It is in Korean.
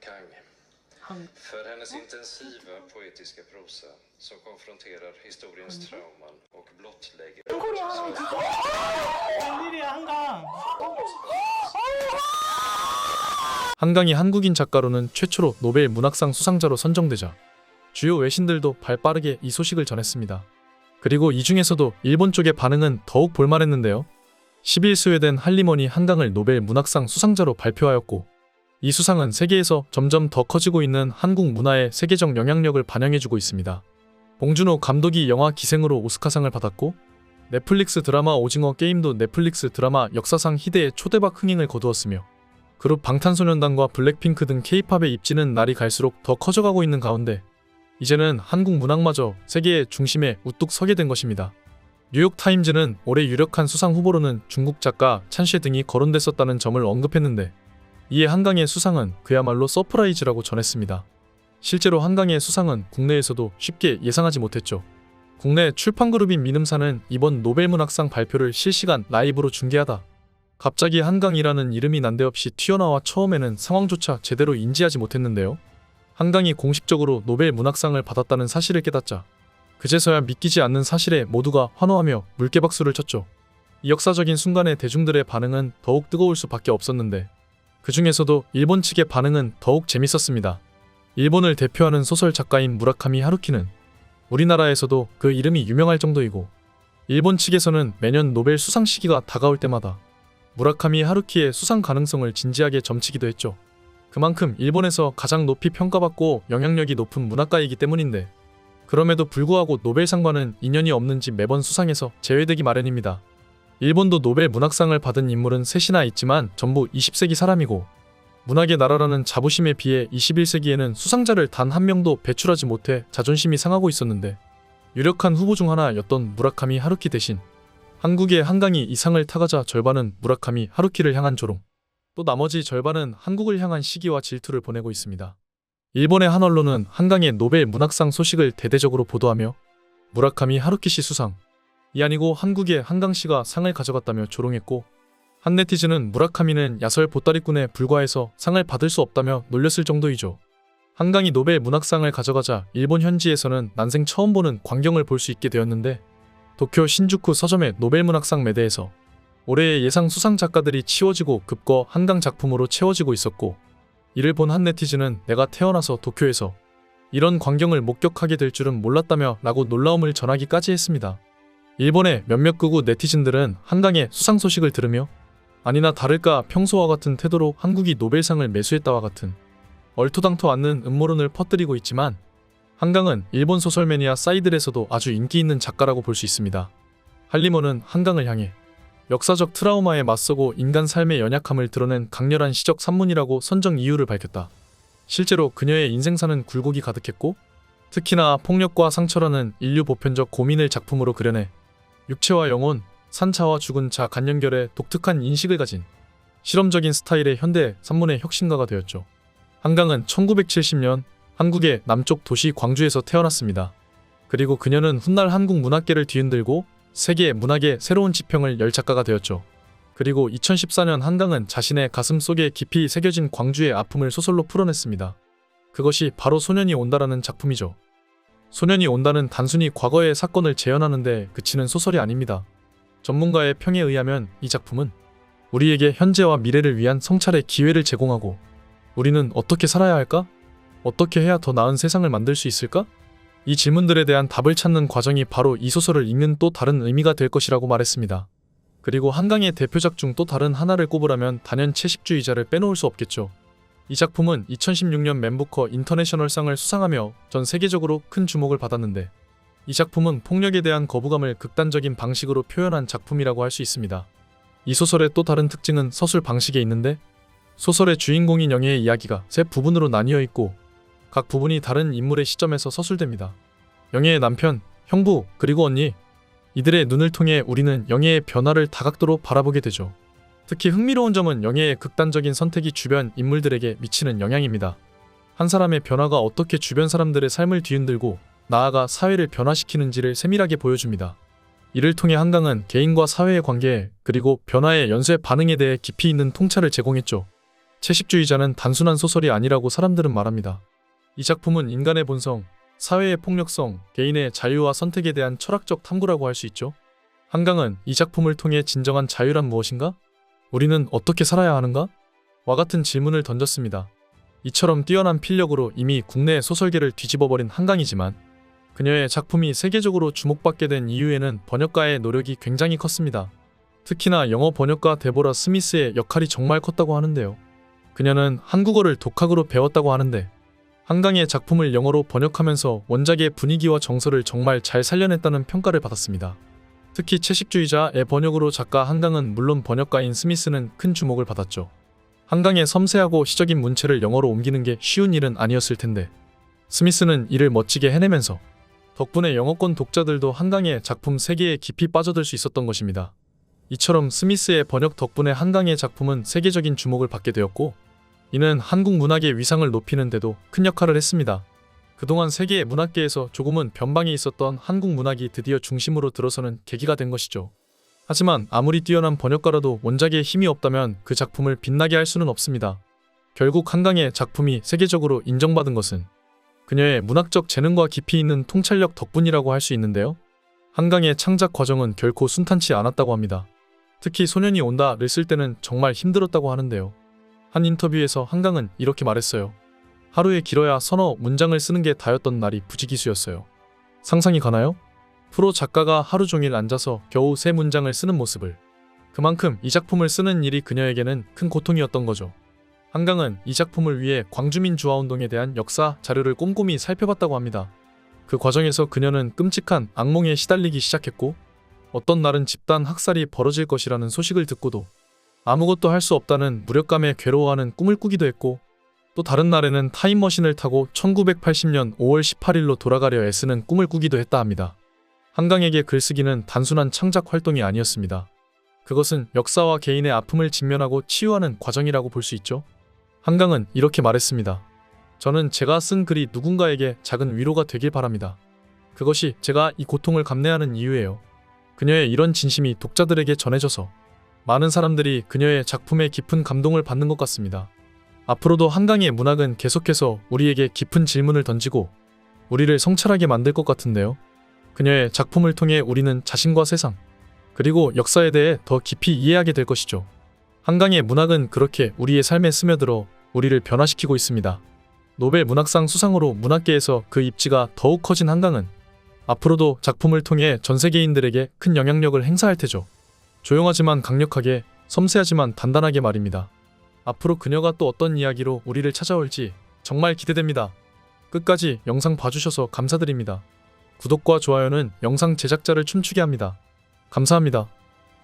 Kang. För hennes intensiva poetiska prosa som konfronterar historiens trauman och blottlägger 웬일이야 한강. 한강이 한국인 작가로는 최초로 노벨 문학상 수상자로 선정되자 주요 외신들도 발빠르게 이 소식을 전했습니다. 그리고 이 중에서도 일본 쪽의 반응은 더욱 볼만했는데요. 10일 스웨덴 할리먼이 한강을 노벨 문학상 수상자로 발표하였고, 이 수상은 세계에서 점점 더 커지고 있는 한국 문화의 세계적 영향력을 반영해주고 있습니다. 봉준호 감독이 영화 기생으로 오스카상을 받았고, 넷플릭스 드라마 오징어 게임도 넷플릭스 드라마 역사상 희대의 초대박 흥행을 거두었으며, 그룹 방탄소년단과 블랙핑크 등 K-팝의 입지는 날이 갈수록 더 커져가고 있는 가운데 이제는 한국 문학마저 세계의 중심에 우뚝 서게 된 것입니다. 뉴욕타임즈는 올해 유력한 수상 후보로는 중국 작가 찬쉐 등이 거론됐었다는 점을 언급했는데, 이에 한강의 수상은 그야말로 서프라이즈라고 전했습니다. 실제로 한강의 수상은 국내에서도 쉽게 예상하지 못했죠. 국내 출판그룹인 미음사는 이번 노벨문학상 발표를 실시간 라이브로 중계하다 갑자기 한강이라는 이름이 난데없이 튀어나와 처음에는 상황조차 제대로 인지하지 못했는데요. 한강이 공식적으로 노벨 문학상을 받았다는 사실을 깨닫자 그제서야 믿기지 않는 사실에 모두가 환호하며 물개박수를 쳤죠. 이 역사적인 순간에 대중들의 반응은 더욱 뜨거울 수밖에 없었는데, 그 중에서도 일본 측의 반응은 더욱 재밌었습니다. 일본을 대표하는 소설 작가인 무라카미 하루키는 우리나라에서도 그 이름이 유명할 정도이고, 일본 측에서는 매년 노벨 수상 시기가 다가올 때마다 무라카미 하루키의 수상 가능성을 진지하게 점치기도 했죠. 그만큼 일본에서 가장 높이 평가받고 영향력이 높은 문학가이기 때문인데, 그럼에도 불구하고 노벨상과는 인연이 없는지 매번 수상에서 제외되기 마련입니다. 일본도 노벨 문학상을 받은 인물은 셋이나 있지만 전부 20세기 사람이고, 문학의 나라라는 자부심에 비해 21세기에는 수상자를 단 한 명도 배출하지 못해 자존심이 상하고 있었는데, 유력한 후보 중 하나였던 무라카미 하루키 대신 한국의 한강이 이 상을 타가자 절반은 무라카미 하루키를 향한 조롱, 또 나머지 절반은 한국을 향한 시기와 질투를 보내고 있습니다. 일본의 한 언론은 한강의 노벨 문학상 소식을 대대적으로 보도하며 무라카미 하루키 씨 수상, 이 아니고 한국의 한강 씨가 상을 가져갔다며 조롱했고, 한 네티즌은 무라카미는 야설 보따리꾼에 불과해서 상을 받을 수 없다며 놀렸을 정도이죠. 한강이 노벨 문학상을 가져가자 일본 현지에서는 난생 처음 보는 광경을 볼 수 있게 되었는데, 도쿄 신주쿠 서점의 노벨 문학상 매대에서 올해의 예상 수상 작가들이 치워지고 급거 한강 작품으로 채워지고 있었고, 이를 본 한 네티즌은 내가 태어나서 도쿄에서 이런 광경을 목격하게 될 줄은 몰랐다며 라고 놀라움을 전하기까지 했습니다. 일본의 몇몇 극우 네티즌들은 한강의 수상 소식을 들으며 아니나 다를까 평소와 같은 태도로 한국이 노벨상을 매수했다와 같은 얼토당토 않는 음모론을 퍼뜨리고 있지만, 한강은 일본 소설 매니아 사이들에서도 아주 인기 있는 작가라고 볼 수 있습니다. 할리먼은 한강을 향해 역사적 트라우마에 맞서고 인간 삶의 연약함을 드러낸 강렬한 시적 산문이라고 선정 이유를 밝혔다. 실제로 그녀의 인생사는 굴곡이 가득했고, 특히나 폭력과 상처라는 인류 보편적 고민을 작품으로 그려내 육체와 영혼, 산차와 죽은 자 간연결의 독특한 인식을 가진 실험적인 스타일의 현대 산문의 혁신가가 되었죠. 한강은 1970년 한국의 남쪽 도시 광주에서 태어났습니다. 그리고 그녀는 훗날 한국 문학계를 뒤흔들고 세계 문학의 새로운 지평을 열 작가가 되었죠. 그리고 2014년 한강은 자신의 가슴 속에 깊이 새겨진 광주의 아픔을 소설로 풀어냈습니다. 그것이 바로 소년이 온다라는 작품이죠. 소년이 온다는 단순히 과거의 사건을 재현하는데 그치는 소설이 아닙니다. 전문가의 평에 의하면 이 작품은 우리에게 현재와 미래를 위한 성찰의 기회를 제공하고, 우리는 어떻게 살아야 할까? 어떻게 해야 더 나은 세상을 만들 수 있을까? 이 질문들에 대한 답을 찾는 과정이 바로 이 소설을 읽는 또 다른 의미가 될 것이라고 말했습니다. 그리고 한강의 대표작 중 또 다른 하나를 꼽으라면 단연 채식주의자를 빼놓을 수 없겠죠. 이 작품은 2016년 맨부커 인터내셔널상을 수상하며 전 세계적으로 큰 주목을 받았는데, 이 작품은 폭력에 대한 거부감을 극단적인 방식으로 표현한 작품이라고 할 수 있습니다. 이 소설의 또 다른 특징은 서술 방식에 있는데, 소설의 주인공인 영예의 이야기가 세 부분으로 나뉘어 있고 각 부분이 다른 인물의 시점에서 서술됩니다. 영예의 남편, 형부, 그리고 언니, 이들의 눈을 통해 우리는 영예의 변화를 다각도로 바라보게 되죠. 특히 흥미로운 점은 영예의 극단적인 선택이 주변 인물들에게 미치는 영향입니다. 한 사람의 변화가 어떻게 주변 사람들의 삶을 뒤흔들고 나아가 사회를 변화시키는지를 세밀하게 보여줍니다. 이를 통해 한강은 개인과 사회의 관계, 그리고 변화의 연쇄 반응에 대해 깊이 있는 통찰을 제공했죠. 채식주의자는 단순한 소설이 아니라고 사람들은 말합니다. 이 작품은 인간의 본성, 사회의 폭력성, 개인의 자유와 선택에 대한 철학적 탐구라고 할 수 있죠. 한강은 이 작품을 통해 진정한 자유란 무엇인가? 우리는 어떻게 살아야 하는가? 와 같은 질문을 던졌습니다. 이처럼 뛰어난 필력으로 이미 국내 소설계를 뒤집어버린 한강이지만 그녀의 작품이 세계적으로 주목받게 된 이유에는 번역가의 노력이 굉장히 컸습니다. 특히나 영어 번역가 데보라 스미스의 역할이 정말 컸다고 하는데요. 그녀는 한국어를 독학으로 배웠다고 하는데 한강의 작품을 영어로 번역하면서 원작의 분위기와 정서를 정말 잘 살려냈다는 평가를 받았습니다. 특히 채식주의자의 번역으로 작가 한강은 물론 번역가인 스미스는 큰 주목을 받았죠. 한강의 섬세하고 시적인 문체를 영어로 옮기는 게 쉬운 일은 아니었을 텐데 스미스는 이를 멋지게 해내면서 덕분에 영어권 독자들도 한강의 작품 세계에 깊이 빠져들 수 있었던 것입니다. 이처럼 스미스의 번역 덕분에 한강의 작품은 세계적인 주목을 받게 되었고 이는 한국 문학의 위상을 높이는 데도 큰 역할을 했습니다. 그동안 세계 문학계에서 조금은 변방에 있었던 한국 문학이 드디어 중심으로 들어서는 계기가 된 것이죠. 하지만 아무리 뛰어난 번역가라도 원작에 힘이 없다면 그 작품을 빛나게 할 수는 없습니다. 결국 한강의 작품이 세계적으로 인정받은 것은 그녀의 문학적 재능과 깊이 있는 통찰력 덕분이라고 할 수 있는데요. 한강의 창작 과정은 결코 순탄치 않았다고 합니다. 특히 소년이 온다를 쓸 때는 정말 힘들었다고 하는데요. 한 인터뷰에서 한강은 이렇게 말했어요. 하루에 길어야 서너 문장을 쓰는 게 다였던 날이 부지기수였어요. 상상이 가나요? 프로 작가가 하루 종일 앉아서 겨우 3문장을 쓰는 모습을. 그만큼 이 작품을 쓰는 일이 그녀에게는 큰 고통이었던 거죠. 한강은 이 작품을 위해 광주민 주화운동에 대한 역사 자료를 꼼꼼히 살펴봤다고 합니다. 그 과정에서 그녀는 끔찍한 악몽에 시달리기 시작했고 어떤 날은 집단 학살이 벌어질 것이라는 소식을 듣고도 아무것도 할 수 없다는 무력감에 괴로워하는 꿈을 꾸기도 했고 또 다른 날에는 타임머신을 타고 1980년 5월 18일로 돌아가려 애쓰는 꿈을 꾸기도 했다 합니다. 한강에게 글쓰기는 단순한 창작 활동이 아니었습니다. 그것은 역사와 개인의 아픔을 직면하고 치유하는 과정이라고 볼 수 있죠. 한강은 이렇게 말했습니다. 저는 제가 쓴 글이 누군가에게 작은 위로가 되길 바랍니다. 그것이 제가 이 고통을 감내하는 이유예요. 그녀의 이런 진심이 독자들에게 전해져서 많은 사람들이 그녀의 작품에 깊은 감동을 받는 것 같습니다. 앞으로도 한강의 문학은 계속해서 우리에게 깊은 질문을 던지고 우리를 성찰하게 만들 것 같은데요. 그녀의 작품을 통해 우리는 자신과 세상, 그리고 역사에 대해 더 깊이 이해하게 될 것이죠. 한강의 문학은 그렇게 우리의 삶에 스며들어 우리를 변화시키고 있습니다. 노벨 문학상 수상으로 문학계에서 그 입지가 더욱 커진 한강은 앞으로도 작품을 통해 전 세계인들에게 큰 영향력을 행사할 테죠. 조용하지만 강력하게, 섬세하지만 단단하게 말입니다. 앞으로 그녀가 또 어떤 이야기로 우리를 찾아올지 정말 기대됩니다. 끝까지 영상 봐주셔서 감사드립니다. 구독과 좋아요는 영상 제작자를 춤추게 합니다. 감사합니다.